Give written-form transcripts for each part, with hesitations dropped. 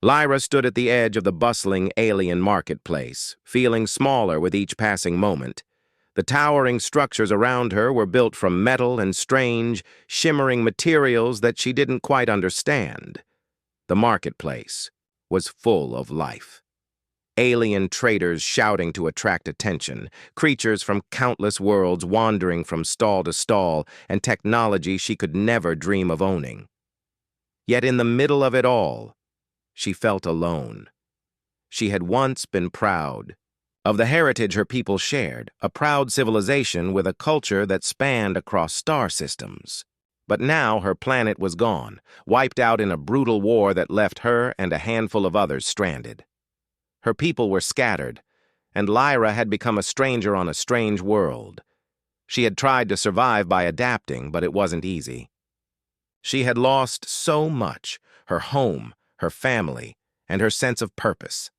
Lyra stood at the edge of the bustling alien marketplace, feeling smaller with each passing moment. The towering structures around her were built from metal and strange, shimmering materials that she didn't quite understand. The marketplace was full of life. Alien traders shouting to attract attention, creatures from countless worlds wandering from stall to stall, and technology she could never dream of owning. Yet in the middle of it all, she felt alone. She had once been proud of the heritage her people shared, a proud civilization with a culture that spanned across star systems. But now her planet was gone, wiped out in a brutal war that left her and a handful of others stranded. Her people were scattered, and Lyra had become a stranger on a strange world. She had tried to survive by adapting, but it wasn't easy. She had lost so much: her home, her family, and her sense of purpose.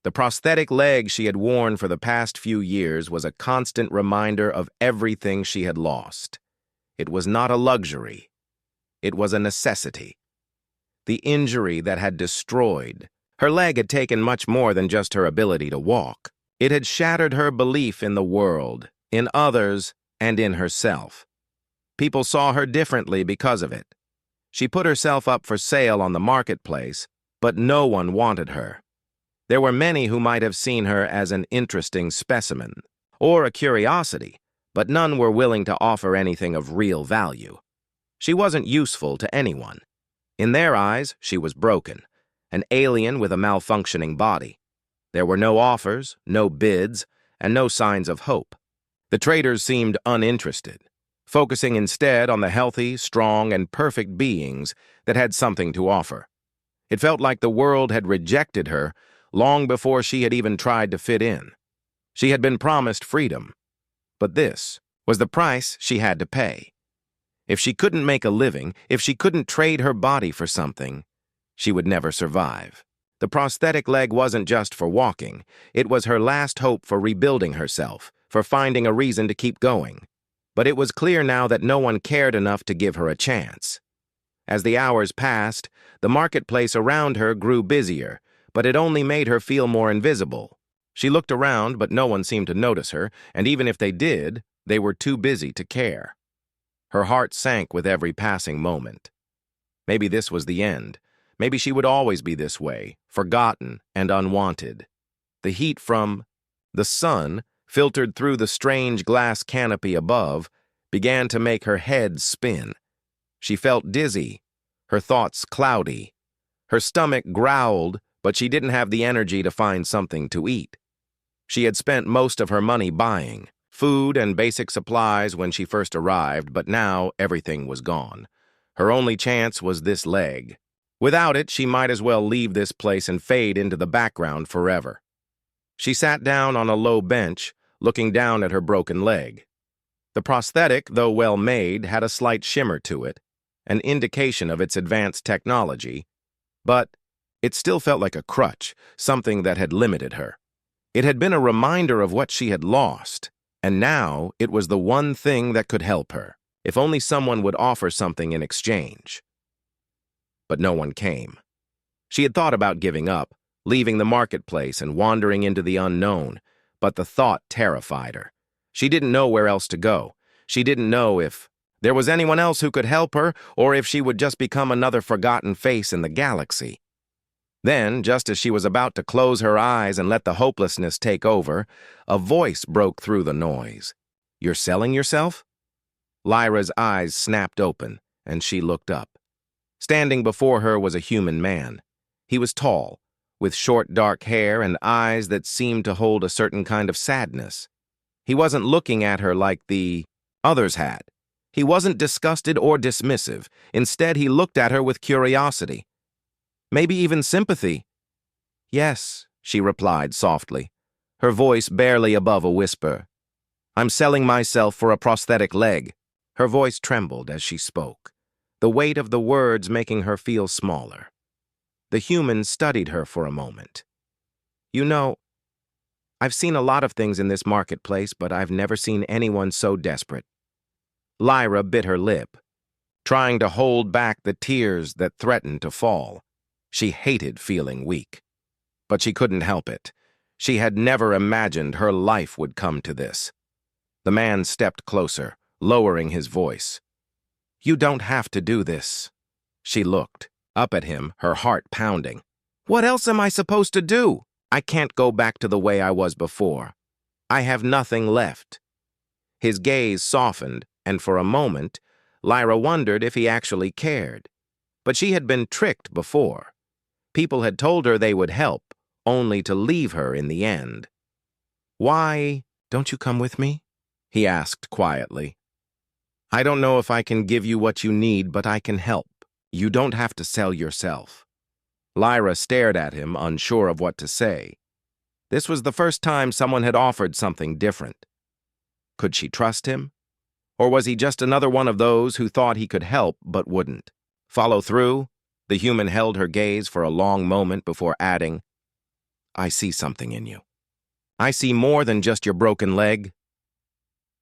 The prosthetic leg she had worn for the past few years was a constant reminder of everything she had lost. It was not a luxury. It was a necessity. The injury that had destroyed her leg had taken much more than just her ability to walk. It had shattered her belief in the world, in others, and in herself. People saw her differently because of it. She put herself up for sale on the marketplace, but no one wanted her. There were many who might have seen her as an interesting specimen, or a curiosity, but none were willing to offer anything of real value. She wasn't useful to anyone. In their eyes, she was broken, an alien with a malfunctioning body. There were no offers, no bids, and no signs of hope. The traders seemed uninterested, focusing instead on the healthy, strong, and perfect beings that had something to offer. It felt like the world had rejected her long before she had even tried to fit in. She had been promised freedom, but this was the price she had to pay. If she couldn't make a living, if she couldn't trade her body for something, she would never survive. The prosthetic leg wasn't just for walking. It was her last hope for rebuilding herself, for finding a reason to keep going. But it was clear now that no one cared enough to give her a chance. As the hours passed, the marketplace around her grew busier, but it only made her feel more invisible. She looked around, but no one seemed to notice her, and even if they did, they were too busy to care. Her heart sank with every passing moment. Maybe this was the end. Maybe she would always be this way, forgotten and unwanted. The heat from the sun, filtered through the strange glass canopy above, began to make her head spin. She felt dizzy, her thoughts cloudy. Her stomach growled, but she didn't have the energy to find something to eat. She had spent most of her money buying food and basic supplies when she first arrived, but now everything was gone. Her only chance was this leg. Without it, she might as well leave this place and fade into the background forever. She sat down on a low bench, looking down at her broken leg. The prosthetic, though well made, had a slight shimmer to it, an indication of its advanced technology, but it still felt like a crutch, something that had limited her. It had been a reminder of what she had lost, and now it was the one thing that could help her, if only someone would offer something in exchange. But no one came. She had thought about giving up, leaving the marketplace and wandering into the unknown, but the thought terrified her. She didn't know where else to go. She didn't know if there was anyone else who could help her, or if she would just become another forgotten face in the galaxy. Then, just as she was about to close her eyes and let the hopelessness take over, a voice broke through the noise. "You're selling yourself?" Lyra's eyes snapped open, and she looked up. Standing before her was a human man. He was tall, with short dark hair and eyes that seemed to hold a certain kind of sadness. He wasn't looking at her like the others had. He wasn't disgusted or dismissive. Instead, he looked at her with curiosity. Maybe even sympathy. "Yes," she replied softly, her voice barely above a whisper. "I'm selling myself for a prosthetic leg." Her voice trembled as she spoke, the weight of the words making her feel smaller. The human studied her for a moment. "You know, I've seen a lot of things in this marketplace, but I've never seen anyone so desperate." Lyra bit her lip, trying to hold back the tears that threatened to fall. She hated feeling weak. But she couldn't help it. She had never imagined her life would come to this. The man stepped closer, lowering his voice. "You don't have to do this." She looked up at him, her heart pounding. "What else am I supposed to do? I can't go back to the way I was before. I have nothing left." His gaze softened, and for a moment, Lyra wondered if he actually cared. But she had been tricked before. People had told her they would help, only to leave her in the end. "Why don't you come with me?" he asked quietly. "I don't know if I can give you what you need, but I can help. You don't have to sell yourself." Lyra stared at him, unsure of what to say. This was the first time someone had offered something different. Could she trust him? Or was he just another one of those who thought he could help but wouldn't? Follow through? The human held her gaze for a long moment before adding, "I see something in you. I see more than just your broken leg."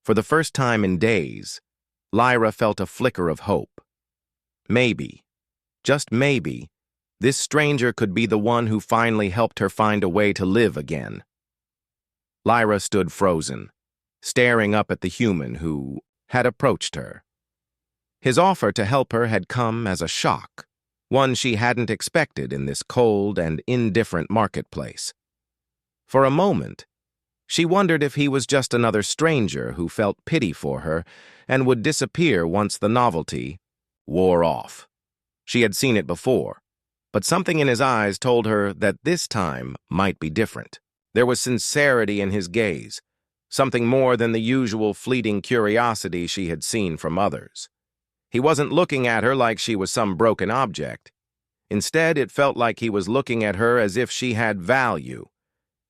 For the first time in days, Lyra felt a flicker of hope. Maybe, just maybe, this stranger could be the one who finally helped her find a way to live again. Lyra stood frozen, staring up at the human who had approached her. His offer to help her had come as a shock, one she hadn't expected in this cold and indifferent marketplace. For a moment, she wondered if he was just another stranger who felt pity for her and would disappear once the novelty wore off. She had seen it before, but something in his eyes told her that this time might be different. There was sincerity in his gaze, something more than the usual fleeting curiosity she had seen from others. He wasn't looking at her like she was some broken object. Instead, it felt like he was looking at her as if she had value,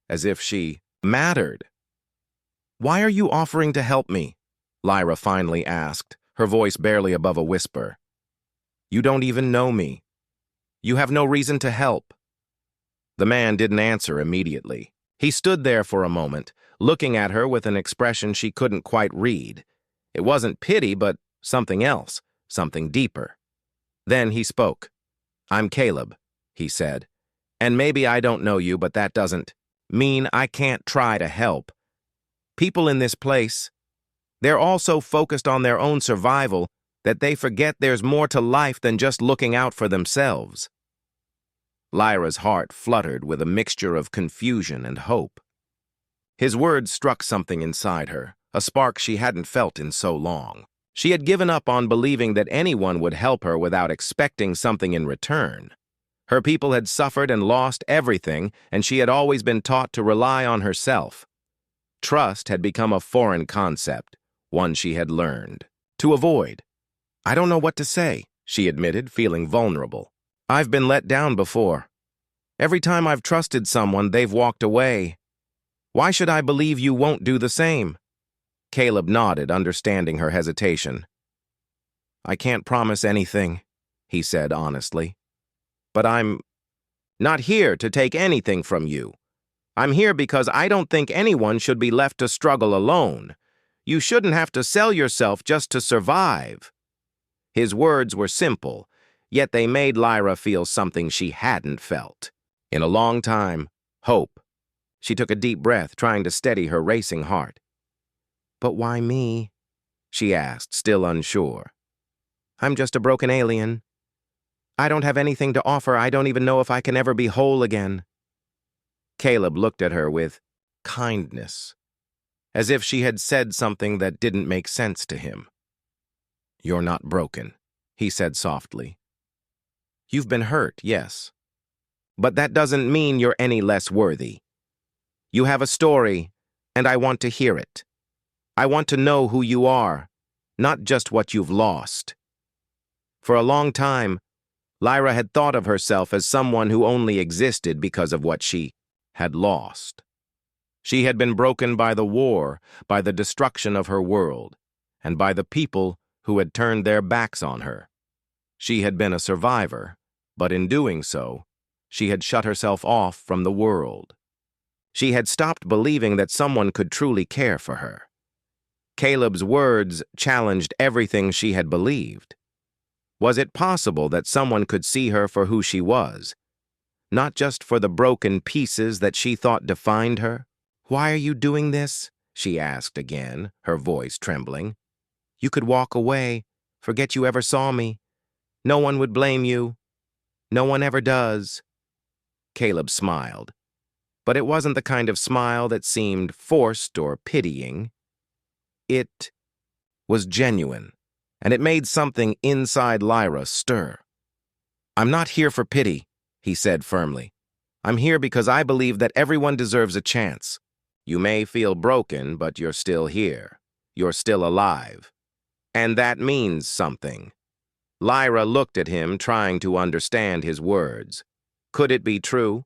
as if she mattered. "Why are you offering to help me?" Lyra finally asked, her voice barely above a whisper. "You don't even know me. You have no reason to help." The man didn't answer immediately. He stood there for a moment, looking at her with an expression she couldn't quite read. It wasn't pity, but something else, something deeper. Then he spoke. "I'm Caleb," he said. "And maybe I don't know you, but that doesn't mean I can't try to help. People in this place, they're all so focused on their own survival that they forget there's more to life than just looking out for themselves." Lyra's heart fluttered with a mixture of confusion and hope. His words struck something inside her, a spark she hadn't felt in so long. She had given up on believing that anyone would help her without expecting something in return. Her people had suffered and lost everything, and she had always been taught to rely on herself. Trust had become a foreign concept, one she had learned to avoid. "I don't know what to say," she admitted, feeling vulnerable. "I've been let down before. Every time I've trusted someone, they've walked away. Why should I believe you won't do the same?" Caleb nodded, understanding her hesitation. "I can't promise anything," he said honestly. "But I'm not here to take anything from you. I'm here because I don't think anyone should be left to struggle alone. You shouldn't have to sell yourself just to survive." His words were simple, yet they made Lyra feel something she hadn't felt in a long time: hope. She took a deep breath, trying to steady her racing heart. "But why me?" she asked, still unsure. "I'm just a broken alien. I don't have anything to offer. I don't even know if I can ever be whole again." Caleb looked at her with kindness, as if she had said something that didn't make sense to him. "You're not broken," he said softly. "You've been hurt, yes. But that doesn't mean you're any less worthy. You have a story, and I want to hear it. I want to know who you are, not just what you've lost." For a long time, Lyra had thought of herself as someone who only existed because of what she had lost. She had been broken by the war, by the destruction of her world, and by the people who had turned their backs on her. She had been a survivor, but in doing so, she had shut herself off from the world. She had stopped believing that someone could truly care for her. Caleb's words challenged everything she had believed. Was it possible that someone could see her for who she was, not just for the broken pieces that she thought defined her. "Why are you doing this?" she asked again, her voice trembling. "You could walk away, forget you ever saw me. No one would blame you. No one ever does." Caleb smiled, but it wasn't the kind of smile that seemed forced or pitying. It was genuine, and it made something inside Lyra stir. "I'm not here for pity," he said firmly. "I'm here because I believe that everyone deserves a chance. You may feel broken, but you're still here. You're still alive. And that means something." Lyra looked at him, trying to understand his words. Could it be true?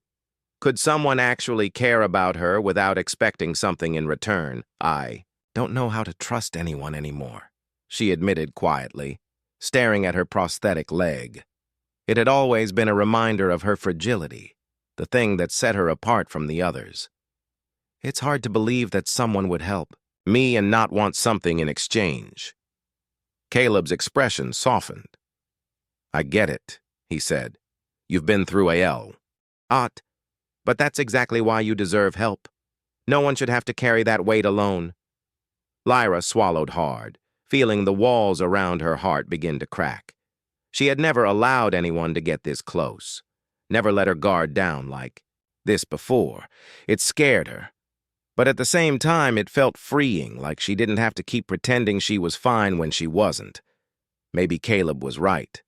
Could someone actually care about her without expecting something in return? "I don't know how to trust anyone anymore," she admitted quietly, staring at her prosthetic leg. It had always been a reminder of her fragility, the thing that set her apart from the others. "It's hard to believe that someone would help me and not want something in exchange." Caleb's expression softened. "I get it," he said. "You've been through AL. But that's exactly why you deserve help. No one should have to carry that weight alone." Lyra swallowed hard, feeling the walls around her heart begin to crack. She had never allowed anyone to get this close, never let her guard down like this before. It scared her. But at the same time, it felt freeing, like she didn't have to keep pretending she was fine when she wasn't. Maybe Caleb was right.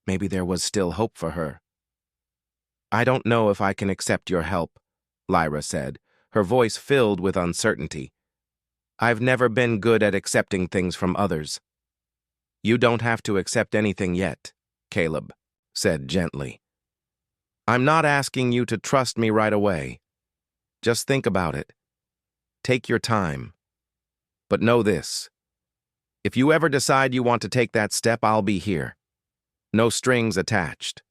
Maybe there was still hope for her. "I don't know if I can accept your help," Lyra said, her voice filled with uncertainty. "I've never been good at accepting things from others." "You don't have to accept anything yet," Caleb said gently. "I'm not asking you to trust me right away. Just think about it. Take your time. But know this. If you ever decide you want to take that step, I'll be here. No strings attached."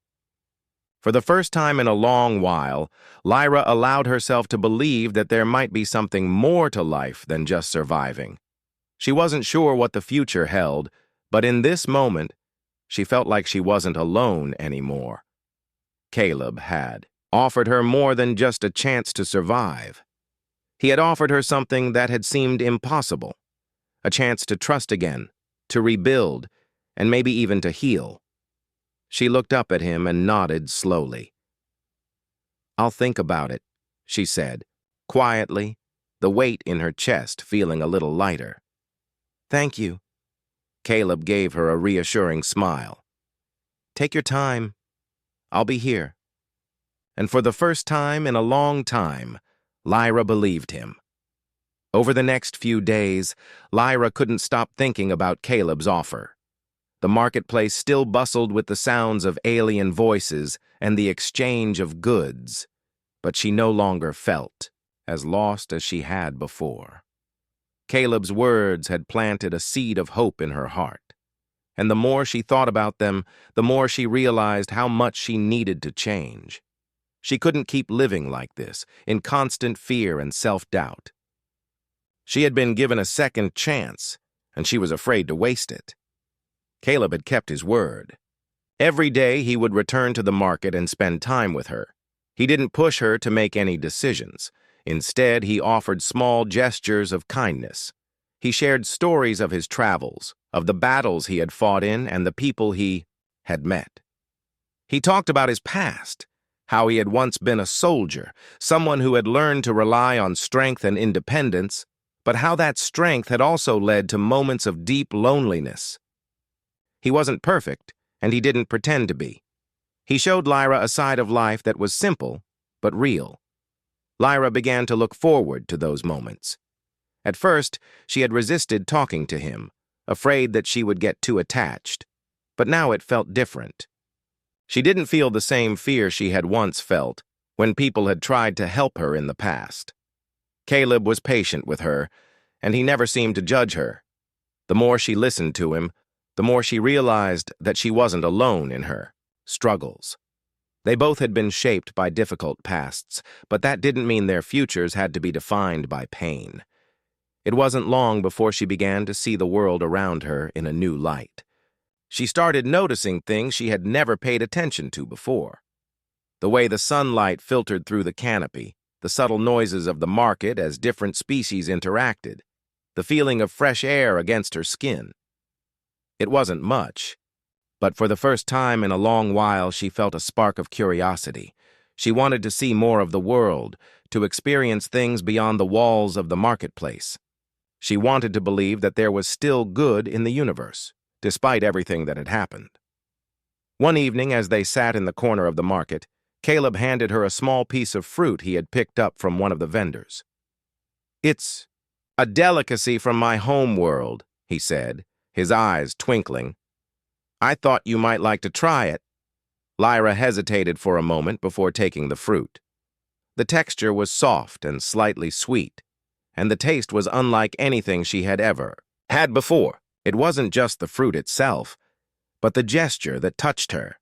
For the first time in a long while, Lyra allowed herself to believe that there might be something more to life than just surviving. She wasn't sure what the future held, but in this moment, she felt like she wasn't alone anymore. Caleb had offered her more than just a chance to survive. He had offered her something that had seemed impossible, a chance to trust again, to rebuild, and maybe even to heal. She looked up at him and nodded slowly. "I'll think about it," she said, quietly, the weight in her chest feeling a little lighter. "Thank you." Caleb gave her a reassuring smile. "Take your time. I'll be here." And for the first time in a long time, Lyra believed him. Over the next few days, Lyra couldn't stop thinking about Caleb's offer. The marketplace still bustled with the sounds of alien voices and the exchange of goods, but she no longer felt as lost as she had before. Caleb's words had planted a seed of hope in her heart, and the more she thought about them, the more she realized how much she needed to change. She couldn't keep living like this, in constant fear and self-doubt. She had been given a second chance, and she was afraid to waste it. Caleb had kept his word. Every day he would return to the market and spend time with her. He didn't push her to make any decisions. Instead, he offered small gestures of kindness. He shared stories of his travels, of the battles he had fought in and the people he had met. He talked about his past, how he had once been a soldier, someone who had learned to rely on strength and independence, but how that strength had also led to moments of deep loneliness. He wasn't perfect, and he didn't pretend to be. He showed Lyra a side of life that was simple, but real. Lyra began to look forward to those moments. At first, she had resisted talking to him, afraid that she would get too attached, but now it felt different. She didn't feel the same fear she had once felt when people had tried to help her in the past. Caleb was patient with her, and he never seemed to judge her. The more she listened to him, the more she realized that she wasn't alone in her struggles. They both had been shaped by difficult pasts, but that didn't mean their futures had to be defined by pain. It wasn't long before she began to see the world around her in a new light. She started noticing things she had never paid attention to before. The way the sunlight filtered through the canopy, the subtle noises of the market as different species interacted, the feeling of fresh air against her skin. It wasn't much, but for the first time in a long while she felt a spark of curiosity. She wanted to see more of the world, to experience things beyond the walls of the marketplace. She wanted to believe that there was still good in the universe, despite everything that had happened. One evening, as they sat in the corner of the market, Caleb handed her a small piece of fruit he had picked up from one of the vendors. "It's a delicacy from my home world," he said, his eyes twinkling. "I thought you might like to try it." Lyra hesitated for a moment before taking the fruit. The texture was soft and slightly sweet, and the taste was unlike anything she had ever had before. It wasn't just the fruit itself, but the gesture that touched her.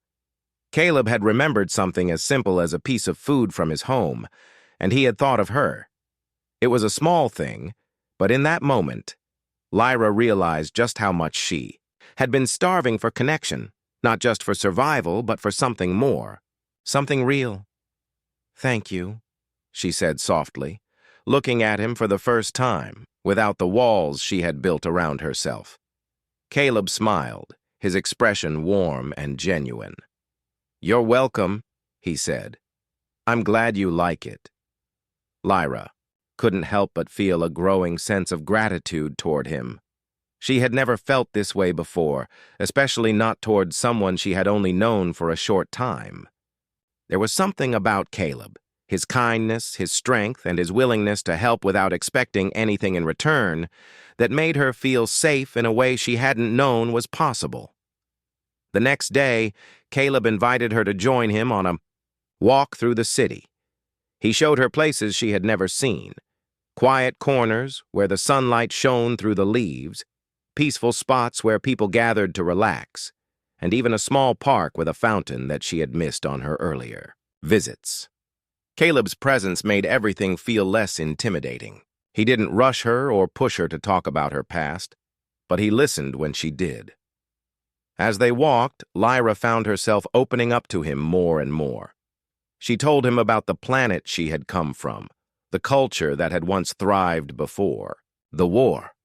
Caleb had remembered something as simple as a piece of food from his home, and he had thought of her. It was a small thing, but in that moment, Lyra realized just how much she had been starving for connection, not just for survival, but for something more, something real. "Thank you," she said softly, looking at him for the first time, without the walls she had built around herself. Caleb smiled, his expression warm and genuine. "You're welcome," he said. "I'm glad you like it." Lyra couldn't help but feel a growing sense of gratitude toward him. She had never felt this way before, especially not toward someone she had only known for a short time. There was something about Caleb, his kindness, his strength, and his willingness to help without expecting anything in return, that made her feel safe in a way she hadn't known was possible. The next day, Caleb invited her to join him on a walk through the city. He showed her places she had never seen, quiet corners where the sunlight shone through the leaves, peaceful spots where people gathered to relax, and even a small park with a fountain that she had missed on her earlier visits. Caleb's presence made everything feel less intimidating. He didn't rush her or push her to talk about her past, but he listened when she did. As they walked, Lyra found herself opening up to him more and more. She told him about the planet she had come from, the culture that had once thrived before, the war.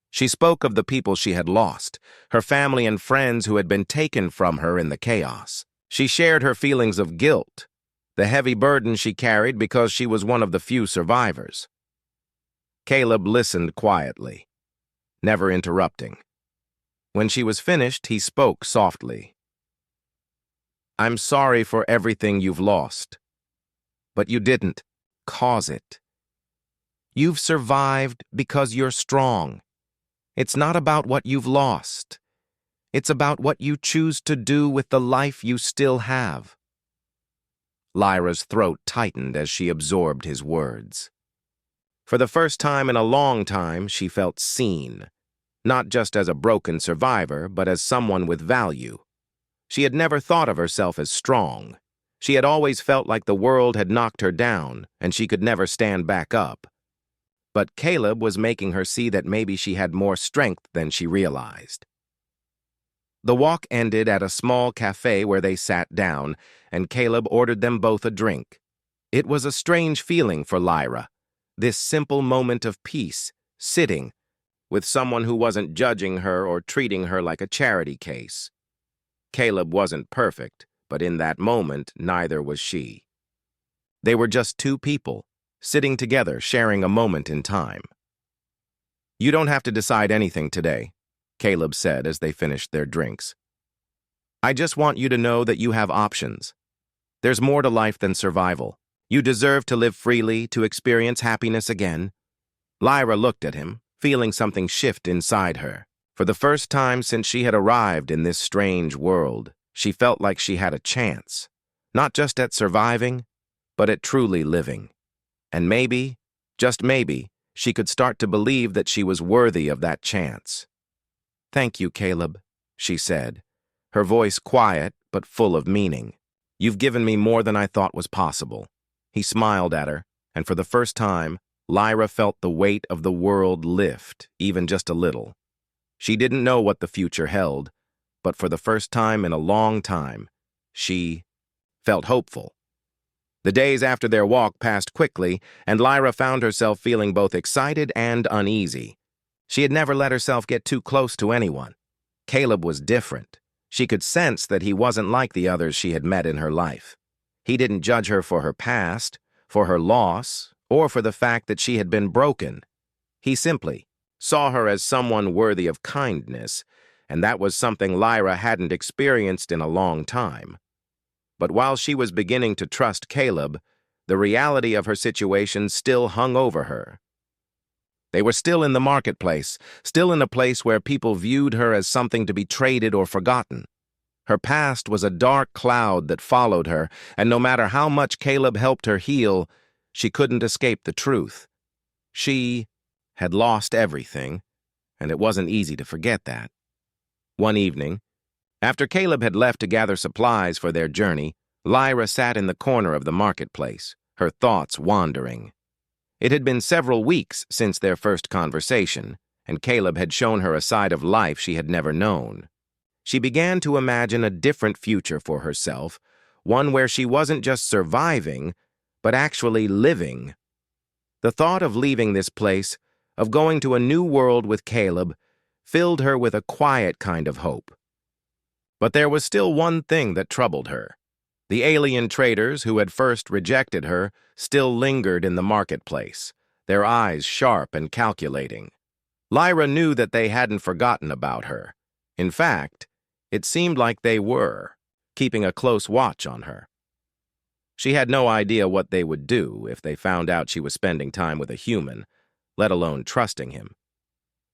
She spoke of the people she had lost, her family and friends who had been taken from her in the chaos. She shared her feelings of guilt, the heavy burden she carried because she was one of the few survivors. Caleb listened quietly, never interrupting. When she was finished, he spoke softly. "I'm sorry for everything you've lost, but you didn't cause it. You've survived because you're strong. It's not about what you've lost. It's about what you choose to do with the life you still have." Lyra's throat tightened as she absorbed his words. For the first time in a long time, she felt seen, not just as a broken survivor, but as someone with value. She had never thought of herself as strong. She had always felt like the world had knocked her down, and she could never stand back up. But Caleb was making her see that maybe she had more strength than she realized. The walk ended at a small cafe where they sat down, and Caleb ordered them both a drink. It was a strange feeling for Lyra, this simple moment of peace, sitting with someone who wasn't judging her or treating her like a charity case. Caleb wasn't perfect, but in that moment, neither was she. They were just two people, sitting together, sharing a moment in time. "You don't have to decide anything today," Caleb said as they finished their drinks. "I just want you to know that you have options. There's more to life than survival. You deserve to live freely, to experience happiness again." Lyra looked at him, feeling something shift inside her. For the first time since she had arrived in this strange world, she felt like she had a chance, not just at surviving, but at truly living. And maybe, just maybe, she could start to believe that she was worthy of that chance. "Thank you, Caleb," she said, her voice quiet but full of meaning. "You've given me more than I thought was possible." He smiled at her, and for the first time, Lyra felt the weight of the world lift, even just a little. She didn't know what the future held, but for the first time in a long time, she felt hopeful. The days after their walk passed quickly, and Lyra found herself feeling both excited and uneasy. She had never let herself get too close to anyone. Caleb was different. She could sense that he wasn't like the others she had met in her life. He didn't judge her for her past, for her loss, or for the fact that she had been broken. He simply saw her as someone worthy of kindness, and that was something Lyra hadn't experienced in a long time. But while she was beginning to trust Caleb, the reality of her situation still hung over her. They were still in the marketplace, still in a place where people viewed her as something to be traded or forgotten. Her past was a dark cloud that followed her, and no matter how much Caleb helped her heal, she couldn't escape the truth. She had lost everything, and it wasn't easy to forget that. One evening, after Caleb had left to gather supplies for their journey, Lyra sat in the corner of the marketplace, her thoughts wandering. It had been several weeks since their first conversation, and Caleb had shown her a side of life she had never known. She began to imagine a different future for herself, one where she wasn't just surviving, but actually living. The thought of leaving this place, of going to a new world with Caleb, filled her with a quiet kind of hope. But there was still one thing that troubled her. The alien traders who had first rejected her still lingered in the marketplace, their eyes sharp and calculating. Lyra knew that they hadn't forgotten about her. In fact, it seemed like they were, keeping a close watch on her. She had no idea what they would do if they found out she was spending time with a human, let alone trusting him.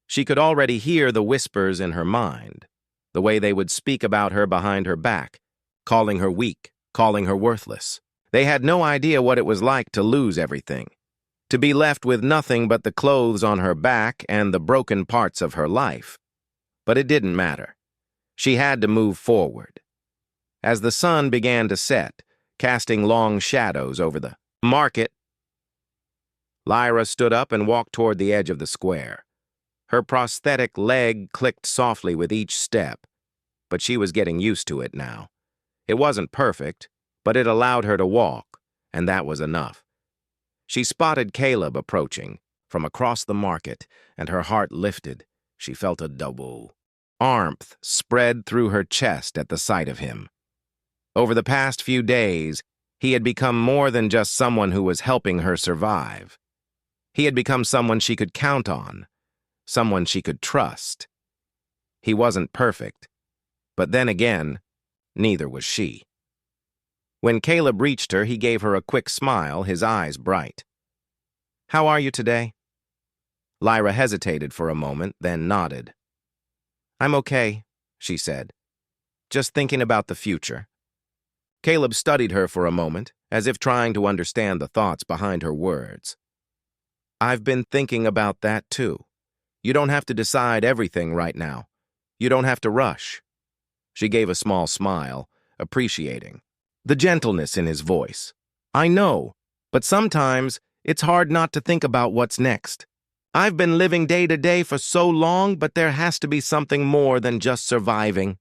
She could already hear the whispers in her mind, the way they would speak about her behind her back, calling her weak, calling her worthless. They had no idea what it was like to lose everything, to be left with nothing but the clothes on her back and the broken parts of her life. But it didn't matter. She had to move forward. As the sun began to set, casting long shadows over the market, Lyra stood up and walked toward the edge of the square. Her prosthetic leg clicked softly with each step, but she was getting used to it now. It wasn't perfect, but it allowed her to walk, and that was enough. She spotted Caleb approaching from across the market, and her heart lifted. She felt a double warmth spread through her chest at the sight of him. Over the past few days, he had become more than just someone who was helping her survive. He had become someone she could count on, someone she could trust. He wasn't perfect, but then again, neither was she. When Caleb reached her, he gave her a quick smile, his eyes bright. "How are you today?" Lyra hesitated for a moment, then nodded. "I'm okay," she said. "Just thinking about the future." Caleb studied her for a moment, as if trying to understand the thoughts behind her words. "I've been thinking about that too. You don't have to decide everything right now. You don't have to rush." She gave a small smile, appreciating the gentleness in his voice. "I know, but sometimes it's hard not to think about what's next. I've been living day to day for so long, but there has to be something more than just surviving."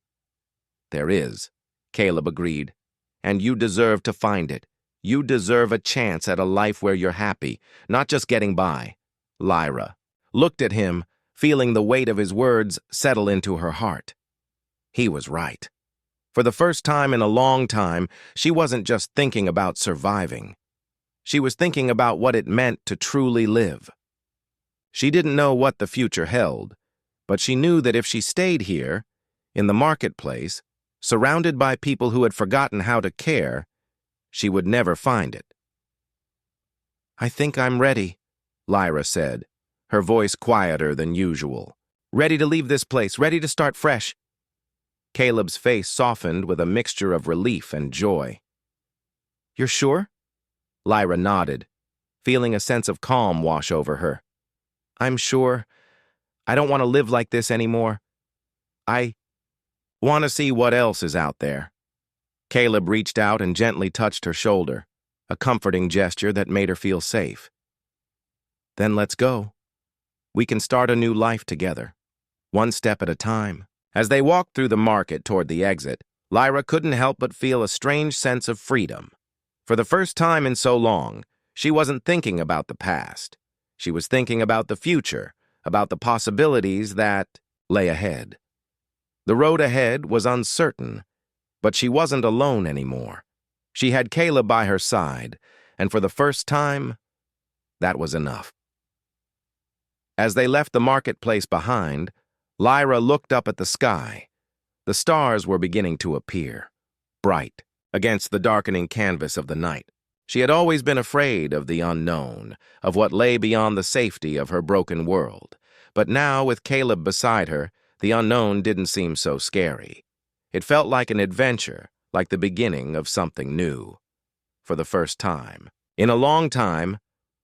"There is," Caleb agreed, "and you deserve to find it. You deserve a chance at a life where you're happy, not just getting by." Lyra looked at him, feeling the weight of his words settle into her heart. He was right. For the first time in a long time, she wasn't just thinking about surviving. She was thinking about what it meant to truly live. She didn't know what the future held, but she knew that if she stayed here, in the marketplace, surrounded by people who had forgotten how to care, she would never find it. "I think I'm ready," Lyra said, her voice quieter than usual. "Ready to leave this place, ready to start fresh." Caleb's face softened with a mixture of relief and joy. "You're sure?" Lyra nodded, feeling a sense of calm wash over her. "I'm sure. I don't want to live like this anymore. I want to see what else is out there." Caleb reached out and gently touched her shoulder, a comforting gesture that made her feel safe. "Then let's go. We can start a new life together, one step at a time." As they walked through the market toward the exit, Lyra couldn't help but feel a strange sense of freedom. For the first time in so long, she wasn't thinking about the past. She was thinking about the future, about the possibilities that lay ahead. The road ahead was uncertain, but she wasn't alone anymore. She had Caleb by her side, and for the first time, that was enough. As they left the marketplace behind, Lyra looked up at the sky. The stars were beginning to appear, bright, against the darkening canvas of the night. She had always been afraid of the unknown, of what lay beyond the safety of her broken world. But now, with Caleb beside her, the unknown didn't seem so scary. It felt like an adventure, like the beginning of something new. For the first time, in a long time,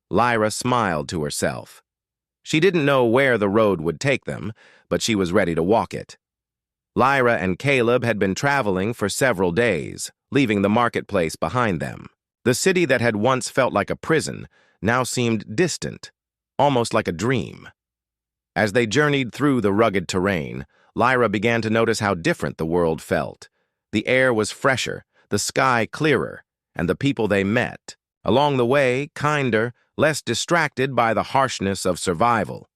Lyra smiled to herself. She didn't know where the road would take them, but she was ready to walk it. Lyra and Caleb had been traveling for several days, leaving the marketplace behind them. The city that had once felt like a prison now seemed distant, almost like a dream. As they journeyed through the rugged terrain, Lyra began to notice how different the world felt. The air was fresher, the sky clearer, and the people they met, along the way, kinder, less distracted by the harshness of survival.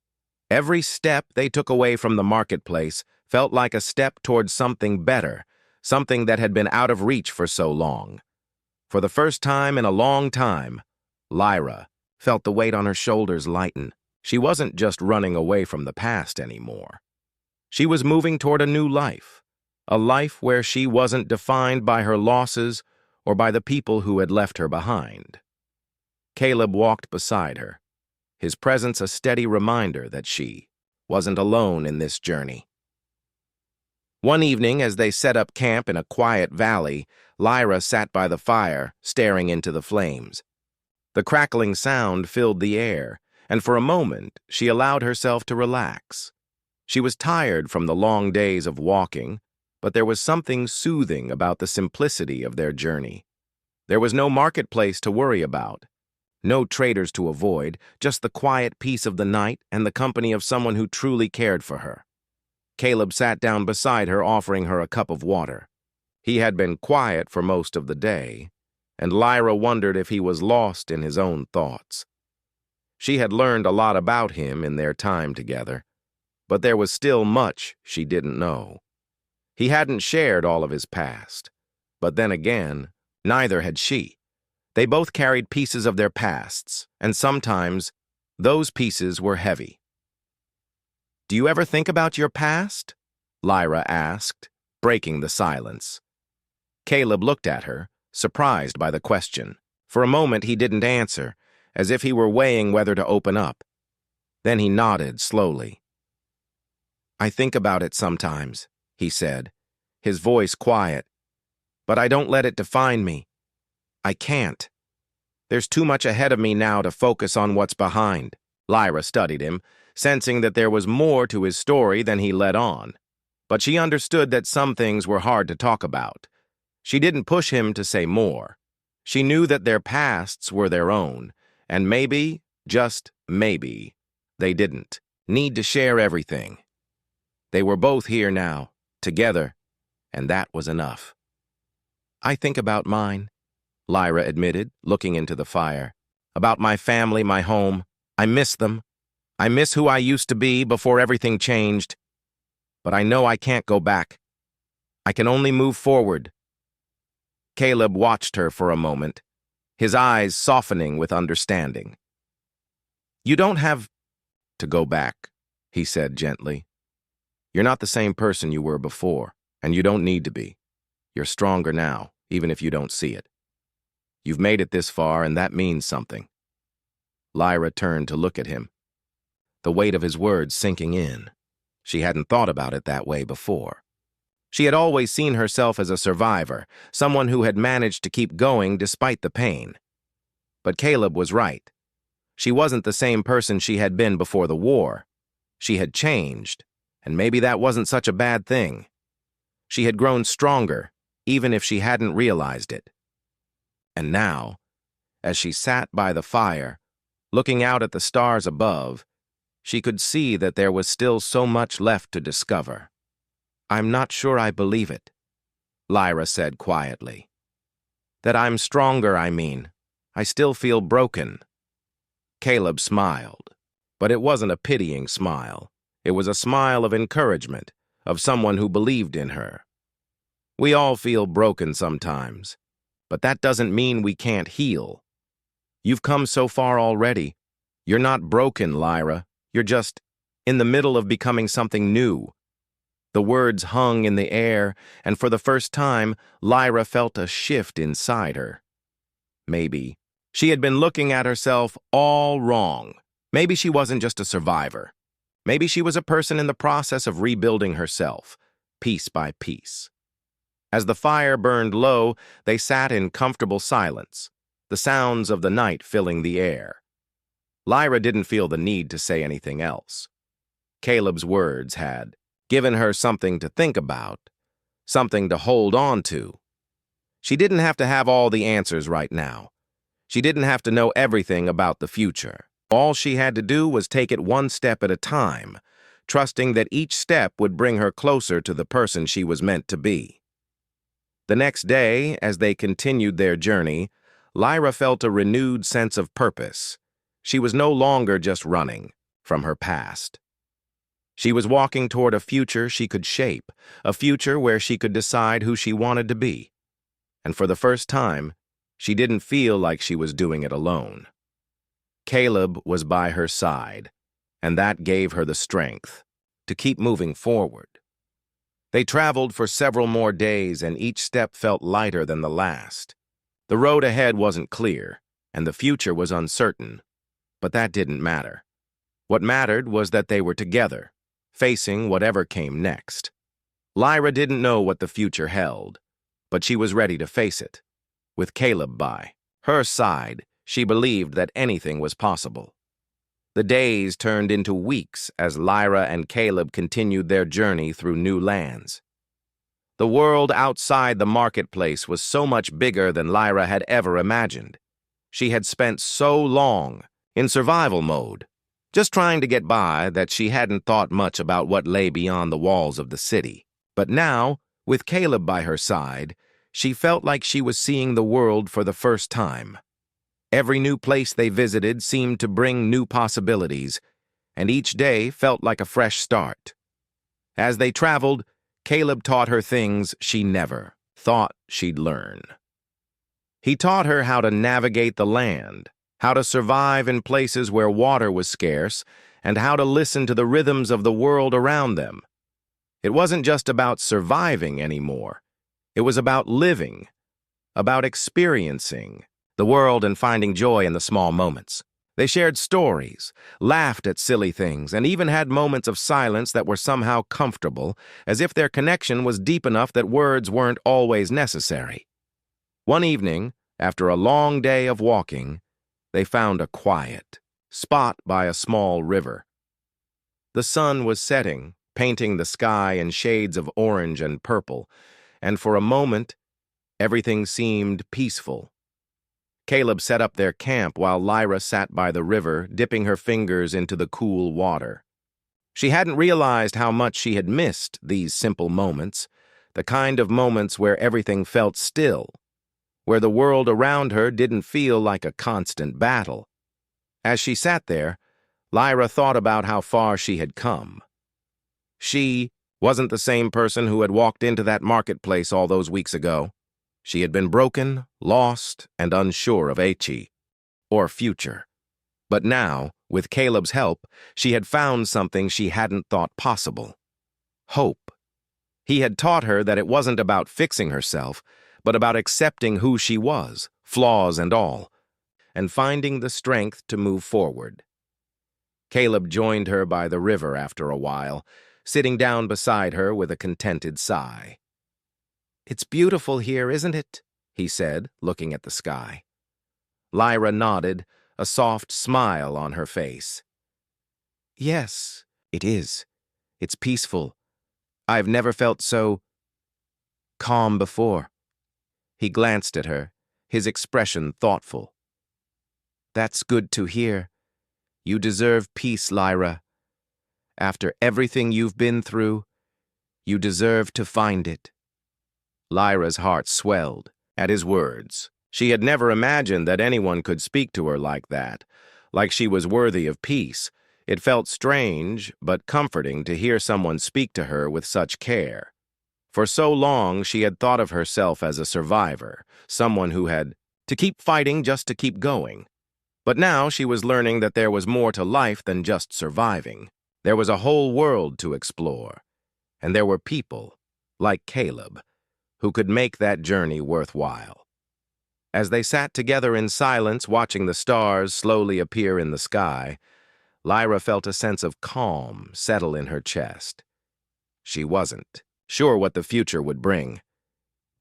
Every step they took away from the marketplace felt like a step towards something better, something that had been out of reach for so long. For the first time in a long time, Lyra felt the weight on her shoulders lighten. She wasn't just running away from the past anymore. She was moving toward a new life, a life where she wasn't defined by her losses or by the people who had left her behind. Caleb walked beside her, his presence a steady reminder that she wasn't alone in this journey. One evening, as they set up camp in a quiet valley, Lyra sat by the fire, staring into the flames. The crackling sound filled the air, and for a moment she allowed herself to relax. She was tired from the long days of walking, but there was something soothing about the simplicity of their journey. There was no marketplace to worry about, no traders to avoid, just the quiet peace of the night and the company of someone who truly cared for her. Caleb sat down beside her, offering her a cup of water. He had been quiet for most of the day, and Lyra wondered if he was lost in his own thoughts. She had learned a lot about him in their time together, but there was still much she didn't know. He hadn't shared all of his past, but then again, neither had she. They both carried pieces of their pasts, and sometimes those pieces were heavy. "Do you ever think about your past?" Lyra asked, breaking the silence. Caleb looked at her, surprised by the question. For a moment he didn't answer, as if he were weighing whether to open up. Then he nodded slowly. "I think about it sometimes," he said, his voice quiet. "But I don't let it define me. I can't. There's too much ahead of me now to focus on what's behind." Lyra studied him, sensing that there was more to his story than he let on. But she understood that some things were hard to talk about. She didn't push him to say more. She knew that their pasts were their own, and maybe, just maybe, they didn't need to share everything. They were both here now, together, and that was enough. "I think about mine," Lyra admitted, looking into the fire. "About my family, my home. I miss them. I miss who I used to be before everything changed. But I know I can't go back. I can only move forward." Caleb watched her for a moment, his eyes softening with understanding. "You don't have to go back," he said gently. "You're not the same person you were before, and you don't need to be. You're stronger now, even if you don't see it. You've made it this far, and that means something." Lyra turned to look at him, the weight of his words sinking in. She hadn't thought about it that way before. She had always seen herself as a survivor, someone who had managed to keep going despite the pain. But Caleb was right. She wasn't the same person she had been before the war. She had changed, and maybe that wasn't such a bad thing. She had grown stronger, even if she hadn't realized it. And now, as she sat by the fire, looking out at the stars above, she could see that there was still so much left to discover. "I'm not sure I believe it," Lyra said quietly. That I'm stronger, I mean. I still feel broken. Caleb smiled, but it wasn't a pitying smile. It was a smile of encouragement, of someone who believed in her. We all feel broken sometimes, but that doesn't mean we can't heal. You've come so far already. You're not broken, Lyra. You're just in the middle of becoming something new. The words hung in the air, and for the first time, Lyra felt a shift inside her. Maybe she had been looking at herself all wrong. Maybe she wasn't just a survivor. Maybe she was a person in the process of rebuilding herself, piece by piece. As the fire burned low, they sat in comfortable silence, the sounds of the night filling the air. Lyra didn't feel the need to say anything else. Caleb's words had given her something to think about, something to hold on to. She didn't have to have all the answers right now. She didn't have to know everything about the future. All she had to do was take it one step at a time, trusting that each step would bring her closer to the person she was meant to be. The next day, as they continued their journey, Lyra felt a renewed sense of purpose. She was no longer just running from her past. She was walking toward a future she could shape, a future where she could decide who she wanted to be. And for the first time, she didn't feel like she was doing it alone. Caleb was by her side, and that gave her the strength to keep moving forward. They traveled for several more days, and each step felt lighter than the last. The road ahead wasn't clear, and the future was uncertain, but that didn't matter. What mattered was that they were together, facing whatever came next. Lyra didn't know what the future held, but she was ready to face it. With Caleb by her side, she believed that anything was possible. The days turned into weeks as Lyra and Caleb continued their journey through new lands. The world outside the marketplace was so much bigger than Lyra had ever imagined. She had spent so long in survival mode, just trying to get by, that she hadn't thought much about what lay beyond the walls of the city. But now, with Caleb by her side, she felt like she was seeing the world for the first time. Every new place they visited seemed to bring new possibilities, and each day felt like a fresh start. As they traveled, Caleb taught her things she never thought she'd learn. He taught her how to navigate the land, how to survive in places where water was scarce, and how to listen to the rhythms of the world around them. It wasn't just about surviving anymore. It was about living, about experiencing the world and finding joy in the small moments. They shared stories, laughed at silly things, and even had moments of silence that were somehow comfortable, as if their connection was deep enough that words weren't always necessary. One evening, after a long day of walking, they found a quiet spot by a small river. The sun was setting, painting the sky in shades of orange and purple, and for a moment, everything seemed peaceful. Caleb set up their camp while Lyra sat by the river, dipping her fingers into the cool water. She hadn't realized how much she had missed these simple moments, the kind of moments where everything felt still, where the world around her didn't feel like a constant battle. As she sat there, Lyra thought about how far she had come. She wasn't the same person who had walked into that marketplace all those weeks ago. She had been broken, lost, and unsure of HFY, or future. But now, with Caleb's help, she had found something she hadn't thought possible: hope. He had taught her that it wasn't about fixing herself, but about accepting who she was, flaws and all, and finding the strength to move forward. Caleb joined her by the river after a while, sitting down beside her with a contented sigh. "It's beautiful here, isn't it?" he said, looking at the sky. Lyra nodded, a soft smile on her face. "Yes, it is. It's peaceful. I've never felt so calm before." He glanced at her, his expression thoughtful. "That's good to hear. You deserve peace, Lyra. After everything you've been through, you deserve to find it." Lyra's heart swelled at his words. She had never imagined that anyone could speak to her like she was worthy of peace. It felt strange, but comforting to hear someone speak to her with such care. For so long, she had thought of herself as a survivor, someone who had to keep fighting just to keep going. But now she was learning that there was more to life than just surviving. There was a whole world to explore, and there were people, like Caleb, who could make that journey worthwhile. As they sat together in silence, watching the stars slowly appear in the sky, Lyra felt a sense of calm settle in her chest. She wasn't sure what the future would bring,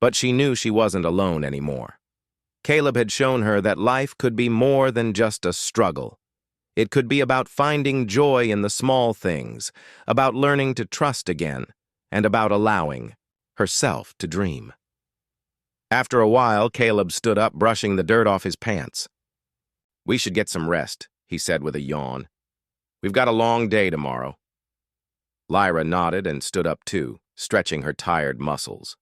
but she knew she wasn't alone anymore. Caleb had shown her that life could be more than just a struggle. It could be about finding joy in the small things, about learning to trust again, and about allowing herself to dream. After a while, Caleb stood up, brushing the dirt off his pants. "We should get some rest," he said with a yawn. "We've got a long day tomorrow." Lyra nodded and stood up too, stretching her tired muscles.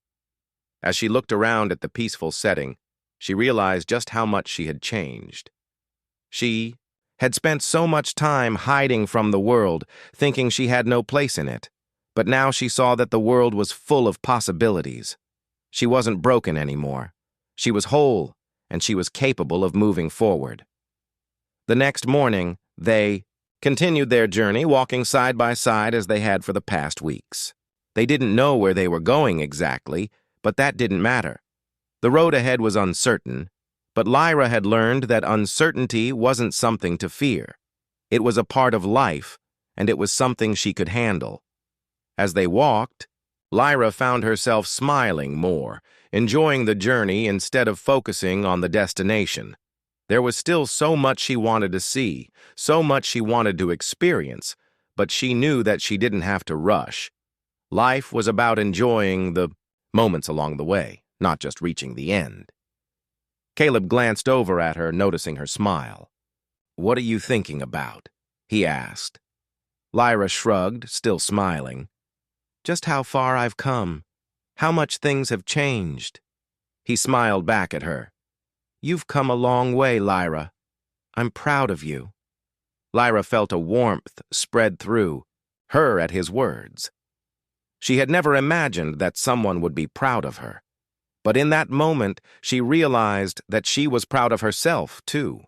As she looked around at the peaceful setting, she realized just how much she had changed. She had spent so much time hiding from the world, thinking she had no place in it. But now she saw that the world was full of possibilities. She wasn't broken anymore. She was whole, and she was capable of moving forward. The next morning, they continued their journey, walking side by side as they had for the past weeks. They didn't know where they were going exactly, but that didn't matter. The road ahead was uncertain, but Lyra had learned that uncertainty wasn't something to fear. It was a part of life, and it was something she could handle. As they walked, Lyra found herself smiling more, enjoying the journey instead of focusing on the destination. There was still so much she wanted to see, so much she wanted to experience, but she knew that she didn't have to rush. Life was about enjoying the moments along the way, not just reaching the end. Caleb glanced over at her, noticing her smile. "What are you thinking about?" he asked. Lyra shrugged, still smiling. "Just how far I've come. How much things have changed." He smiled back at her. "You've come a long way, Lyra. I'm proud of you." Lyra felt a warmth spread through her at his words. She had never imagined that someone would be proud of her. But in that moment, she realized that she was proud of herself, too.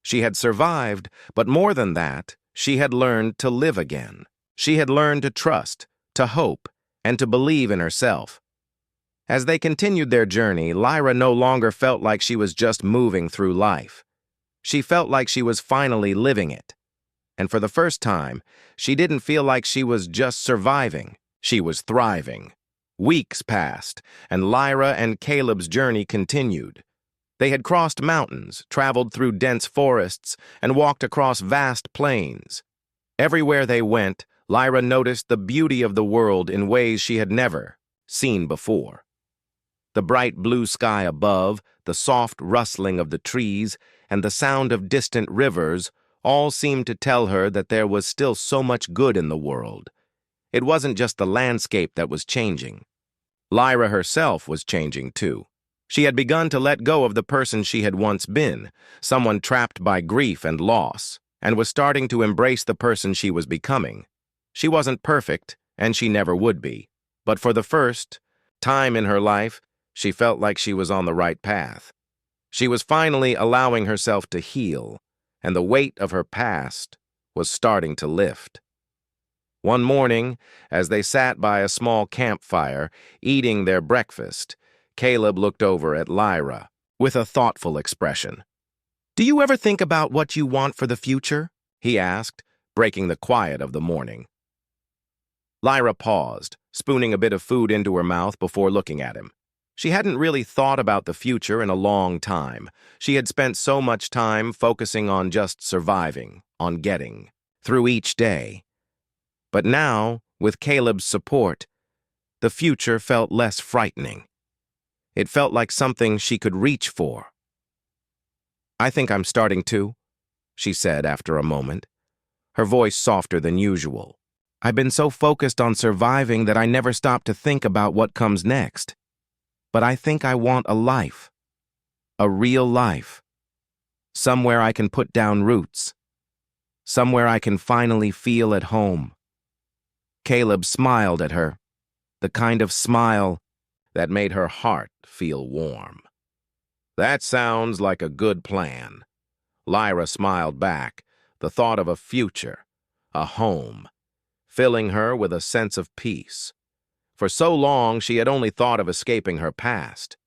She had survived, but more than that, she had learned to live again. She had learned to trust, to hope, and to believe in herself. As they continued their journey, Lyra no longer felt like she was just moving through life. She felt like she was finally living it. And for the first time, she didn't feel like she was just surviving. She was thriving. Weeks passed, and Lyra and Caleb's journey continued. They had crossed mountains, traveled through dense forests, and walked across vast plains. Everywhere they went, Lyra noticed the beauty of the world in ways she had never seen before. The bright blue sky above, the soft rustling of the trees, and the sound of distant rivers all seemed to tell her that there was still so much good in the world. It wasn't just the landscape that was changing. Lyra herself was changing too. She had begun to let go of the person she had once been, someone trapped by grief and loss, and was starting to embrace the person she was becoming. She wasn't perfect, and she never would be. But for the first time in her life, she felt like she was on the right path. She was finally allowing herself to heal, and the weight of her past was starting to lift. One morning, as they sat by a small campfire, eating their breakfast, Caleb looked over at Lyra with a thoughtful expression. "Do you ever think about what you want for the future?" he asked, breaking the quiet of the morning. Lyra paused, spooning a bit of food into her mouth before looking at him. She hadn't really thought about the future in a long time. She had spent so much time focusing on just surviving, on getting through each day. But now, with Caleb's support, the future felt less frightening. It felt like something she could reach for. "I think I'm starting to," she said after a moment, her voice softer than usual. "I've been so focused on surviving that I never stopped to think about what comes next. But I think I want a life." A real life. Somewhere I can put down roots. Somewhere I can finally feel at home. Caleb smiled at her, the kind of smile that made her heart feel warm. That sounds like a good plan. Lyra smiled back, the thought of a future, a home, filling her with a sense of peace. For so long, she had only thought of escaping her past.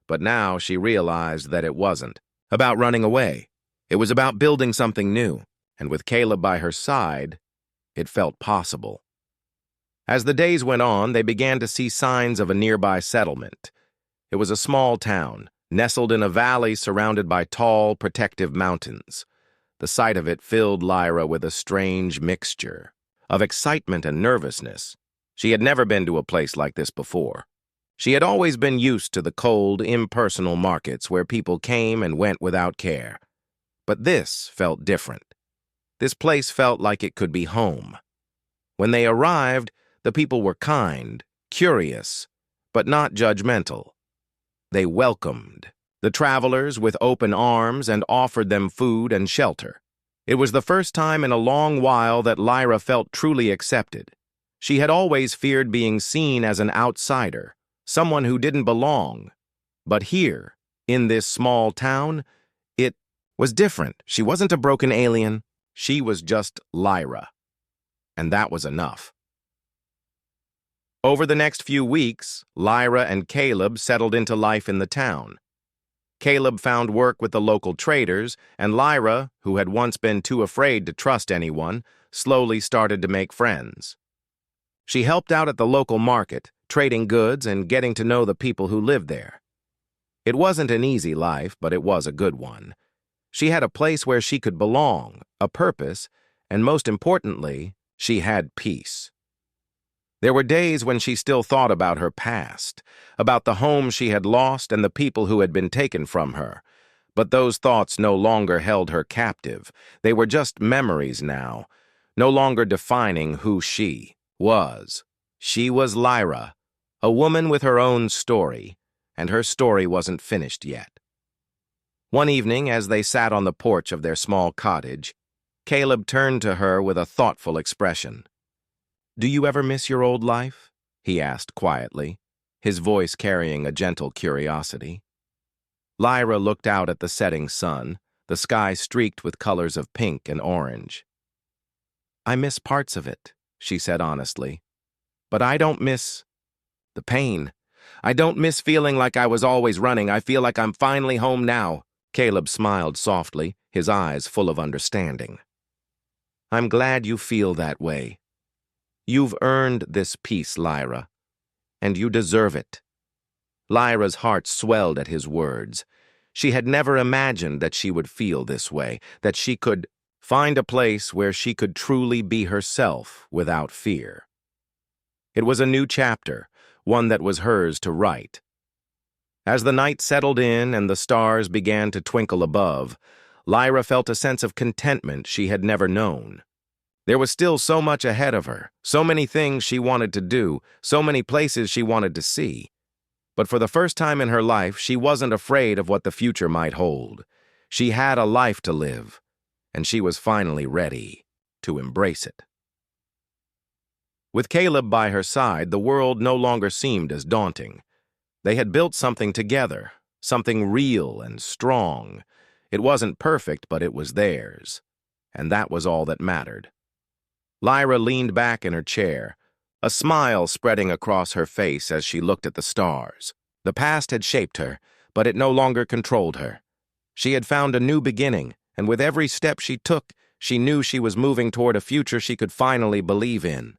But now she realized that it wasn't about running away. It was about building something new, and with Caleb by her side, it felt possible. As the days went on, they began to see signs of a nearby settlement. It was a small town, nestled in a valley surrounded by tall, protective mountains. The sight of it filled Lyra with a strange mixture of excitement and nervousness. She had never been to a place like this before. She had always been used to the cold, impersonal markets where people came and went without care. But this felt different. This place felt like it could be home. When they arrived, the people were kind, curious, but not judgmental. They welcomed the travelers with open arms and offered them food and shelter. It was the first time in a long while that Lyra felt truly accepted. She had always feared being seen as an outsider, someone who didn't belong. But here, in this small town, it was different. She wasn't a broken alien. She was just Lyra. And that was enough. Over the next few weeks, Lyra and Caleb settled into life in the town. Caleb found work with the local traders, and Lyra, who had once been too afraid to trust anyone, slowly started to make friends. She helped out at the local market, trading goods and getting to know the people who lived there. It wasn't an easy life, but it was a good one. She had a place where she could belong, a purpose, and most importantly, she had peace. There were days when she still thought about her past, about the home she had lost and the people who had been taken from her. But those thoughts no longer held her captive. They were just memories now, no longer defining who she was. She was Lyra, a woman with her own story, and her story wasn't finished yet. One evening, as they sat on the porch of their small cottage, Caleb turned to her with a thoughtful expression. "Do you ever miss your old life?" he asked quietly, his voice carrying a gentle curiosity. Lyra looked out at the setting sun, the sky streaked with colors of pink and orange. "I miss parts of it," she said honestly. "But I don't miss the pain. I don't miss feeling like I was always running. I feel like I'm finally home now." Caleb smiled softly, his eyes full of understanding. "I'm glad you feel that way. You've earned this peace, Lyra, and you deserve it." Lyra's heart swelled at his words. She had never imagined that she would feel this way, that she could find a place where she could truly be herself without fear. It was a new chapter, one that was hers to write. As the night settled in and the stars began to twinkle above, Lyra felt a sense of contentment she had never known. There was still so much ahead of her, so many things she wanted to do, so many places she wanted to see. But for the first time in her life, she wasn't afraid of what the future might hold. She had a life to live, and she was finally ready to embrace it. With Caleb by her side, the world no longer seemed as daunting. They had built something together, something real and strong. It wasn't perfect, but it was theirs, and that was all that mattered. Lyra leaned back in her chair, a smile spreading across her face as she looked at the stars. The past had shaped her, but it no longer controlled her. She had found a new beginning, and with every step she took, she knew she was moving toward a future she could finally believe in.